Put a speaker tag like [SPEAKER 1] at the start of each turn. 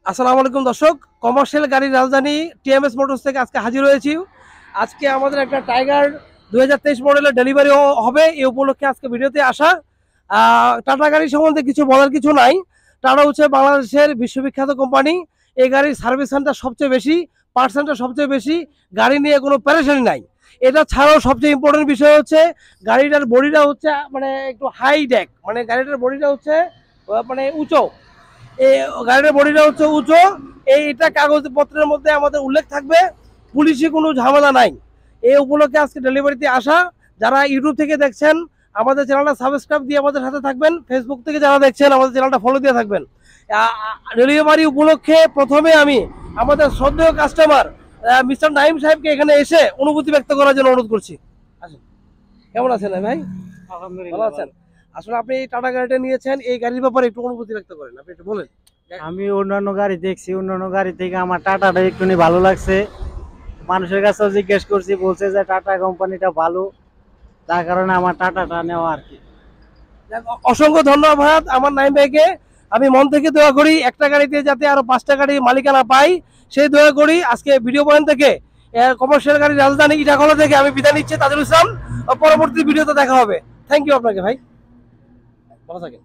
[SPEAKER 1] আসসালামু আলাইকুম দর্শক, কমার্শিয়াল গাড়ির রাজধানী টিএমএস মোটরস থেকে আজকে হাজির হয়েছি। আজকে আমাদের একটা টাইগার 2023 মডেলের ডেলিভারি হবে, এই উপলক্ষে আজকে ভিডিওতে আসা। টাটা গাড়ি সম্বন্ধে কিছু বলার কিছু নাই। টাটা হচ্ছে বাংলাদেশের বিশ্ববিখ্যাত কোম্পানি। এই গাড়ির সার্ভিস সেন্টার সবচেয়ে বেশি, পার্ট সেন্টার সবচেয়ে বেশি, গাড়ি নিয়ে কোনো প্যারেশানি নাই। এটা ছাড়াও সবচেয়ে ইম্পর্টেন্ট বিষয় হচ্ছে গাড়িটার বডিটা হচ্ছে মানে একটু হাই ডেক, মানে গাড়িটার বডিটা হচ্ছে মানে উঁচু। এই গাড়ির বডিটা হচ্ছে উঁচু। এইটা কাগজপত্রের মধ্যে আমাদের উল্লেখ থাকবে, পুলিশে কোনো ঝামেলা নাই। এই উপলক্ষে আজকে ডেলিভারিতে আসা। যারা ইউটিউব থেকে দেখছেন আমাদের চ্যানেলটা সাবস্ক্রাইব দিয়ে আমাদের সাথে থাকবেন, ফেসবুক থেকে যারা দেখছেন আমাদের চ্যানেলটা ফলো দিয়ে থাকবেন। ডেলিভারি উপলক্ষে প্রথমে আমি আমাদের শ্রদ্ধেয় কাস্টমার মিস্টার নাইম সাহেবকে এখানে এসে অনুভূতি ব্যক্ত করার জন্য অনুরোধ করছি। আসুন। কেমন আছেন ভাই? ভালো আছেন? আসলে আপনি এই টাটা গাড়িটা নিয়েছেন, এই গাড়ির ব্যাপারে একটু অনুভূতি ব্যক্ত করেন, আপনি একটু বলেন।
[SPEAKER 2] আমি অন্যান্য গাড়ি দেখছি, অন্যান্য গাড়ি থেকে আমার টাটাটা একটু ভালো লাগছে। মানুষের কাছেও জিজ্ঞেস করছি, বলছে যে টাটা কোম্পানিটা ভালো, তার কারণে আমার টাটাটা নেওয়া আর কি।
[SPEAKER 1] অসংখ্য ধন্যবাদ আমার নাইম ভাইকে। আমি মন থেকে দোয়া করি একটা গাড়িতে যাতে আরো 5টা গাড়ি মালিকানা পাই, সেই দোয়া করি। আজকে ভিডিও পয়েন্ট থেকে কমার্শিয়াল গাড়ি রাজধানী ইটাখোলা থেকে আমি বিদায় নিচ্ছি, তাজুল ইসলাম। পরবর্তী ভিডিওতে দেখা হবে। থ্যাংক ইউ আপনাকে ভাই, ভালো থাকেন।